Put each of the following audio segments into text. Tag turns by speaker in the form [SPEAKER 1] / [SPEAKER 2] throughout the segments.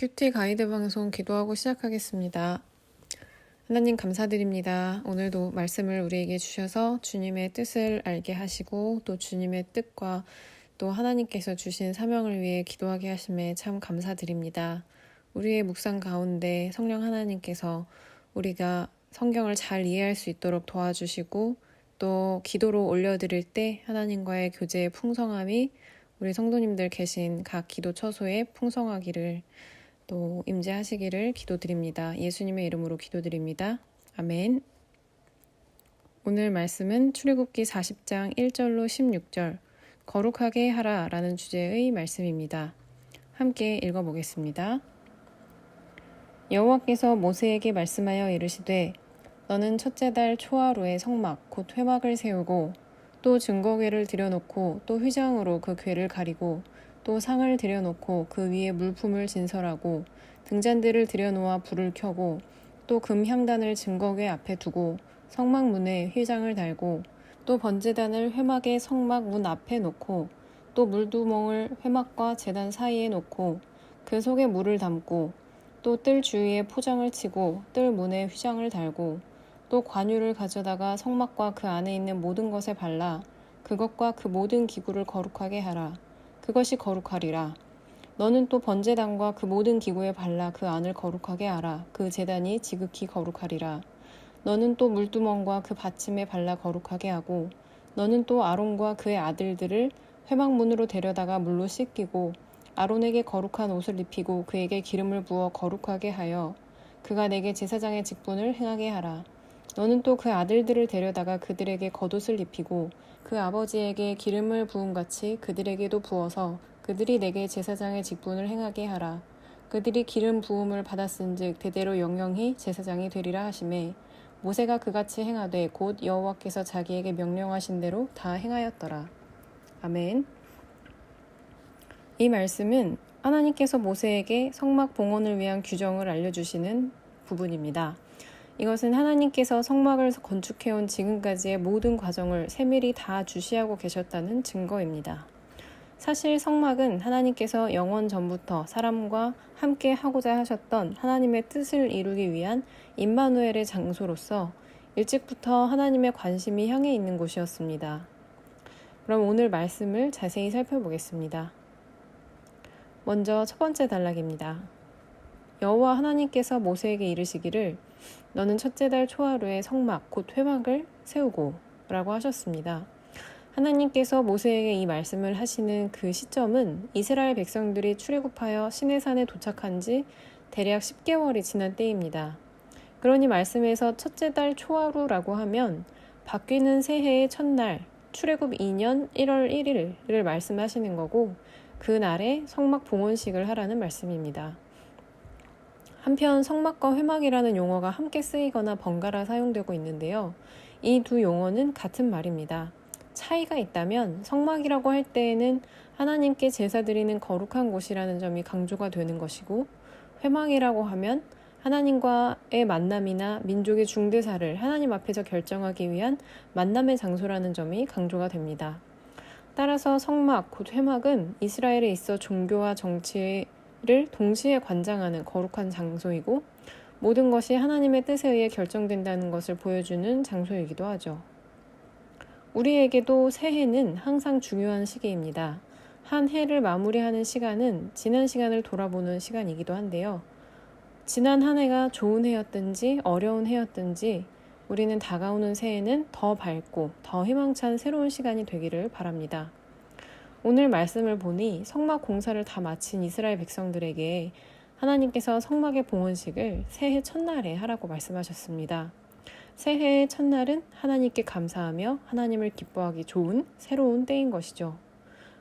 [SPEAKER 1] 큐티 가이드 방송 기도하고 시작하겠습니다. 하나님 감사드립니다. 오늘도 말씀을 우리에게 주셔서 주님의 뜻을 알게 하시고 또 주님의 뜻과 또 하나님께서 주신 사명을 위해 기도하게 하심에 참 감사드립니다. 우리의 묵상 가운데 성령 하나님께서 우리가 성경을 잘 이해할 수 있도록 도와주시고 또 기도로 올려드릴 때 하나님과의 교제의 풍성함이 우리 성도님들 계신 각 기도 처소에 풍성하기를 또 임재하시기를 기도드립니다. 예수님의 이름으로 기도드립니다. 아멘. 오늘 말씀은 출애굽기 40장 1절로 16절 거룩하게 하라 라는 주제의 말씀입니다. 함께 읽어보겠습니다. 여호와께서 모세에게 말씀하여 이르시되 너는 첫째 달 초하루에 성막 곧 회막을 세우고 또 증거궤를 들여놓고 또 휘장으로 그 궤를 가리고 또 상을 들여놓고 그 위에 물품을 진설하고 등잔대를 들여놓아 불을 켜고 또 금향단을 증거궤 앞에 두고 성막 문에 휘장을 달고 또 번제단을 회막의 성막 문 앞에 놓고 또 물두멍을 회막과 제단 사이에 놓고 그 속에 물을 담고 또 뜰 주위에 포장을 치고 뜰 문에 휘장을 달고 또 관유를 가져다가 성막과 그 안에 있는 모든 것에 발라 그것과 그 모든 기구를 거룩하게 하라. 그것이 거룩하리라. 너는 또 번제단과 그 모든 기구에 발라 그 안을 거룩하게 하라. 그 제단이 지극히 거룩하리라. 너는 또 물두멍과 그 받침에 발라 거룩하게 하고 너는 또 아론과 그의 아들들을 회막문으로 데려다가 물로 씻기고 아론에게 거룩한 옷을 입히고 그에게 기름을 부어 거룩하게 하여 그가 내게 제사장의 직분을 행하게 하라. 너는 또 그 아들들을 데려다가 그들에게 겉옷을 입히고 그 아버지에게 기름을 부음같이 그들에게도 부어서 그들이 내게 제사장의 직분을 행하게 하라. 그들이 기름 부음을 받았은즉 대대로 영영히 제사장이 되리라 하시매 모세가 그같이 행하되 곧 여호와께서 자기에게 명령하신 대로 다 행하였더라. 아멘. 이 말씀은 하나님께서 모세에게 성막 봉헌을 위한 규정을 알려주시는 부분입니다. 이것은 하나님께서 성막을 건축해온 지금까지의 모든 과정을 세밀히 다 주시하고 계셨다는 증거입니다. 사실 성막은 하나님께서 영원 전부터 사람과 함께 하고자 하셨던 하나님의 뜻을 이루기 위한 임마누엘의 장소로서 일찍부터 하나님의 관심이 향해 있는 곳이었습니다. 그럼 오늘 말씀을 자세히 살펴보겠습니다. 먼저 첫 번째 단락입니다. 여호와 하나님께서 모세에게 이르시기를 너는 첫째 달 초하루에 성막 곧 회막을 세우고 라고 하셨습니다. 하나님께서 모세에게 이 말씀을 하시는 그 시점은 이스라엘 백성들이 출애굽하여 시내산에 도착한 지 대략 10개월이 지난 때입니다. 그러니 말씀에서 첫째 달 초하루라고 하면 바뀌는 새해의 첫날 출애굽 2년 1월 1일을 말씀하시는 거고 그 날에 성막 봉헌식을 하라는 말씀입니다. 한편 성막과 회막이라는 용어가 함께 쓰이거나 번갈아 사용되고 있는데요. 이 두 용어는 같은 말입니다. 차이가 있다면 성막이라고 할 때에는 하나님께 제사 드리는 거룩한 곳이라는 점이 강조가 되는 것이고 회막이라고 하면 하나님과의 만남이나 민족의 중대사를 하나님 앞에서 결정하기 위한 만남의 장소라는 점이 강조가 됩니다. 따라서 성막, 곧 회막은 이스라엘에 있어 종교와 정치를 동시에 관장하는 거룩한 장소이고 모든 것이 하나님의 뜻에 의해 결정된다는 것을 보여주는 장소이기도 하죠. 우리에게도 새해는 항상 중요한 시기입니다. 한 해를 마무리하는 시간은 지난 시간을 돌아보는 시간이기도 한데요. 지난 한 해가 좋은 해였든지 어려운 해였든지 우리는 다가오는 새해는 더 밝고 더 희망찬 새로운 시간이 되기를 바랍니다. 오늘 말씀을 보니 성막 공사를 다 마친 이스라엘 백성들에게 하나님께서 성막의 봉헌식을 새해 첫날에 하라고 말씀하셨습니다. 새해의 첫날은 하나님께 감사하며 하나님을 기뻐하기 좋은 새로운 때인 것이죠.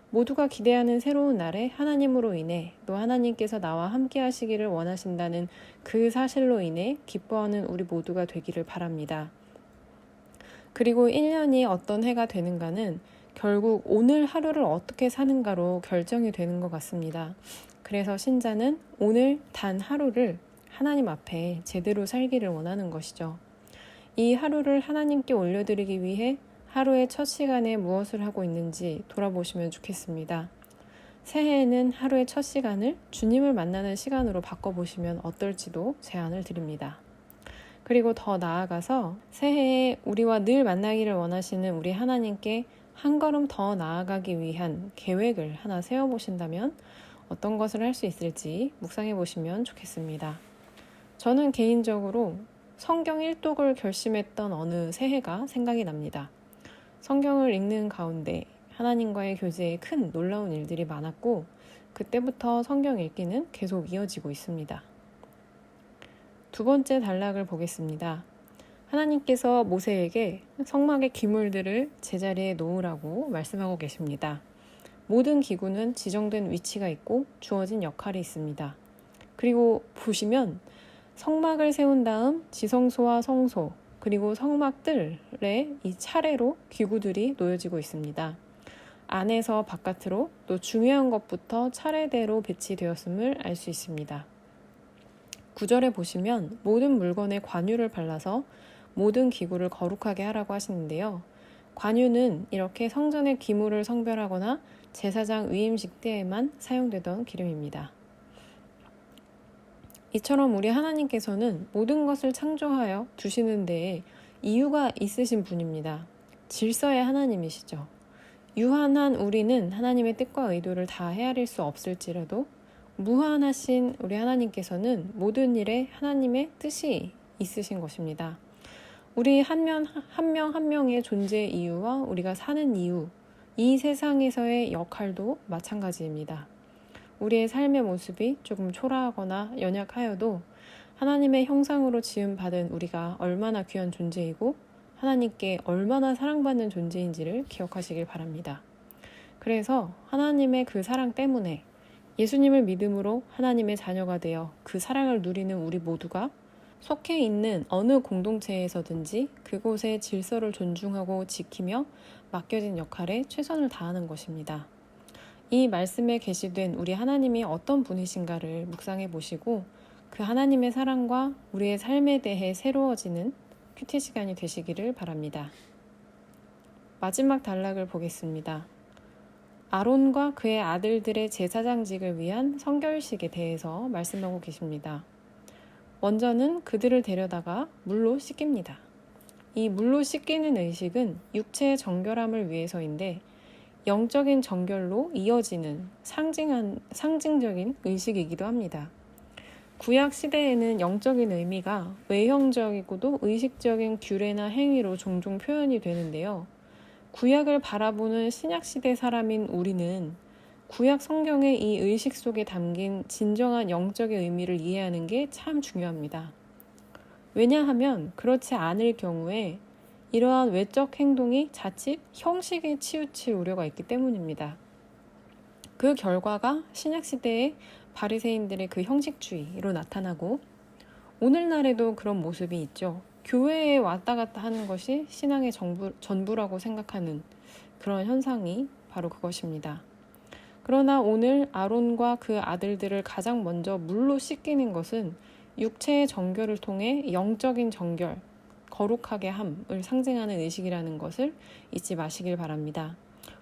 [SPEAKER 1] 모두가 기대하는 새로운 날에 하나님으로 인해 또 하나님께서 나와 함께 하시기를 원하신다는 그 사실로 인해 기뻐하는 우리 모두가 되기를 바랍니다. 그리고 1년이 어떤 해가 되는가는 결국 오늘 하루를 어떻게 사는가로 결정이 되는 것 같습니다. 그래서 신자는 오늘 단 하루를 하나님 앞에 제대로 살기를 원하는 것이죠. 이 하루를 하나님께 올려드리기 위해 하루의 첫 시간에 무엇을 하고 있는지 돌아보시면 좋겠습니다. 새해에는 하루의 첫 시간을 주님을 만나는 시간으로 바꿔보시면 어떨지도 제안을 드립니다. 그리고 더 나아가서 새해에 우리와 늘 만나기를 원하시는 우리 하나님께 한 걸음 더 나아가기 위한 계획을 하나 세워보신다면 어떤 것을 할 수 있을지 묵상해 보시면 좋겠습니다. 저는 개인적으로 성경 일독을 결심했던 어느 새해가 생각이 납니다. 성경을 읽는 가운데 하나님과의 교제에 큰 놀라운 일들이 많았고 그때부터 성경 읽기는 계속 이어지고 있습니다. 두 번째 단락을 보겠습니다. 하나님께서 모세에게 성막의 기물들을 제자리에 놓으라고 말씀하고 계십니다. 모든 기구는 지정된 위치가 있고 주어진 역할이 있습니다. 그리고 보시면 성막을 세운 다음 지성소와 성소 그리고 성막들에 이 차례로 기구들이 놓여지고 있습니다. 안에서 바깥으로 또 중요한 것부터 차례대로 배치되었음을 알 수 있습니다. 9절에 보시면 모든 물건에 관유를 발라서 모든 기구를 거룩하게 하라고 하시는데요. 관유는 이렇게 성전의 기물을 성별하거나 제사장 위임식 때에만 사용되던 기름입니다. 이처럼 우리 하나님께서는 모든 것을 창조하여 두시는 데에 이유가 있으신 분입니다. 질서의 하나님이시죠. 유한한 우리는 하나님의 뜻과 의도를 다 헤아릴 수 없을지라도 무한하신 우리 하나님께서는 모든 일에 하나님의 뜻이 있으신 것입니다. 우리 한 명 한 명의 존재 이유와 우리가 사는 이유, 이 세상에서의 역할도 마찬가지입니다. 우리의 삶의 모습이 조금 초라하거나 연약하여도 하나님의 형상으로 지음받은 우리가 얼마나 귀한 존재이고 하나님께 얼마나 사랑받는 존재인지를 기억하시길 바랍니다. 그래서 하나님의 그 사랑 때문에 예수님을 믿음으로 하나님의 자녀가 되어 그 사랑을 누리는 우리 모두가 속해 있는 어느 공동체에서든지 그곳의 질서를 존중하고 지키며 맡겨진 역할에 최선을 다하는 것입니다. 이 말씀에 계시된 우리 하나님이 어떤 분이신가를 묵상해 보시고 그 하나님의 사랑과 우리의 삶에 대해 새로워지는 큐티 시간이 되시기를 바랍니다. 마지막 단락을 보겠습니다. 아론과 그의 아들들의 제사장직을 위한 성결식에 대해서 말씀하고 계십니다. 먼저는 그들을 데려다가 물로 씻깁니다. 이 물로 씻기는 의식은 육체의 정결함을 위해서인데 영적인 정결로 이어지는 상징적인 의식이기도 합니다. 구약 시대에는 영적인 의미가 외형적이고도 의식적인 규례나 행위로 종종 표현이 되는데요. 구약을 바라보는 신약시대 사람인 우리는 구약 성경의 이 의식 속에 담긴 진정한 영적인 의미를 이해하는 게 참 중요합니다. 왜냐하면 그렇지 않을 경우에 이러한 외적 행동이 자칫 형식에 치우칠 우려가 있기 때문입니다. 그 결과가 신약시대의 바리새인들의 그 형식주의로 나타나고 오늘날에도 그런 모습이 있죠. 교회에 왔다 갔다 하는 것이 신앙의 전부라고 생각하는 그런 현상이 바로 그것입니다. 그러나 오늘 아론과 그 아들들을 가장 먼저 물로 씻기는 것은 육체의 정결을 통해 영적인 정결, 거룩하게 함을 상징하는 의식이라는 것을 잊지 마시길 바랍니다.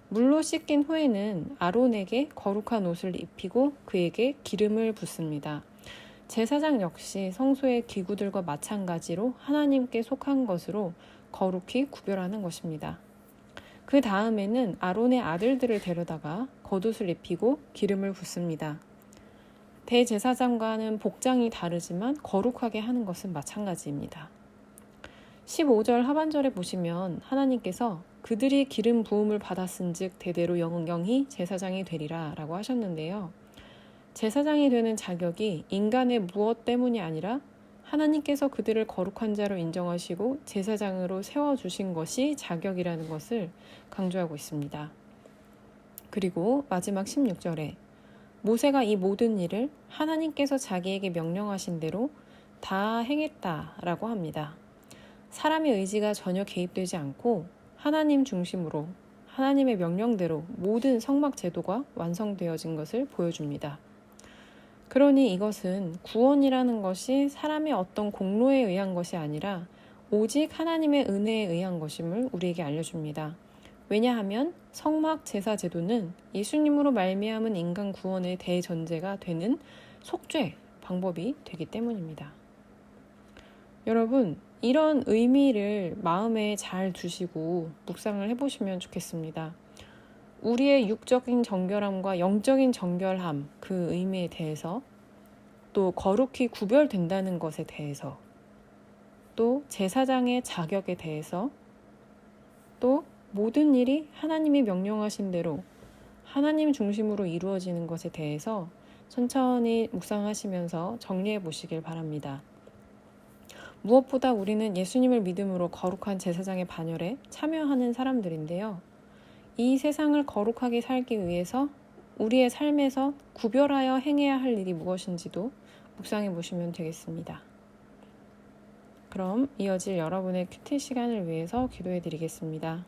[SPEAKER 1] 물로 씻긴 후에는 아론에게 거룩한 옷을 입히고 그에게 기름을 붓습니다. 제사장 역시 성소의 기구들과 마찬가지로 하나님께 속한 것으로 거룩히 구별하는 것입니다. 그 다음에는 아론의 아들들을 데려다가 겉옷을 입히고 기름을 붓습니다. 대제사장과는 복장이 다르지만 거룩하게 하는 것은 마찬가지입니다. 15절 하반절에 보시면 하나님께서 그들이 기름 부음을 받았은즉 대대로 영영히 제사장이 되리라 라고 하셨는데요. 제사장이 되는 자격이 인간의 무엇 때문이 아니라 하나님께서 그들을 거룩한 자로 인정하시고 제사장으로 세워주신 것이 자격이라는 것을 강조하고 있습니다. 그리고 마지막 16절에 모세가 이 모든 일을 하나님께서 자기에게 명령하신 대로 다 행했다라고 합니다. 사람의 의지가 전혀 개입되지 않고 하나님 중심으로 하나님의 명령대로 모든 성막 제도가 완성되어진 것을 보여줍니다. 그러니 이것은 구원이라는 것이 사람의 어떤 공로에 의한 것이 아니라 오직 하나님의 은혜에 의한 것임을 우리에게 알려줍니다. 왜냐하면 성막 제사 제도는 예수님으로 말미암은 인간 구원의 대전제가 되는 속죄 방법이 되기 때문입니다. 여러분, 이런 의미를 마음에 잘 두시고 묵상을 해보시면 좋겠습니다. 우리의 육적인 정결함과 영적인 정결함, 그 의미에 대해서, 또 거룩히 구별된다는 것에 대해서, 또 제사장의 자격에 대해서, 또 모든 일이 하나님이 명령하신 대로 하나님 중심으로 이루어지는 것에 대해서 천천히 묵상하시면서 정리해 보시길 바랍니다. 무엇보다 우리는 예수님을 믿음으로 거룩한 제사장의 반열에 참여하는 사람들인데요. 이 세상을 거룩하게 살기 위해서 우리의 삶에서 구별하여 행해야 할 일이 무엇인지도 묵상해 보시면 되겠습니다. 그럼 이어질 여러분의 큐티 시간을 위해서 기도해 드리겠습니다.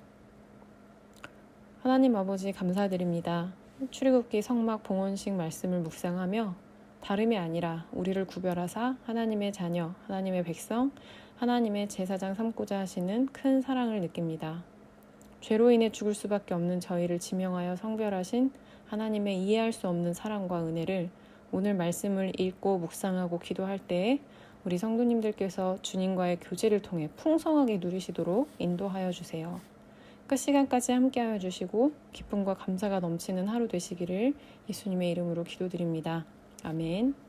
[SPEAKER 1] 하나님 아버지 감사드립니다. 출애굽기 성막 봉헌식 말씀을 묵상하며 다름이 아니라 우리를 구별하사 하나님의 자녀, 하나님의 백성, 하나님의 제사장 삼고자 하시는 큰 사랑을 느낍니다. 죄로 인해 죽을 수밖에 없는 저희를 지명하여 성별하신 하나님의 이해할 수 없는 사랑과 은혜를 오늘 말씀을 읽고 묵상하고 기도할 때에 우리 성도님들께서 주님과의 교제를 통해 풍성하게 누리시도록 인도하여 주세요. 끝 시간까지 함께하여 주시고 기쁨과 감사가 넘치는 하루 되시기를 예수님의 이름으로 기도드립니다. 아멘.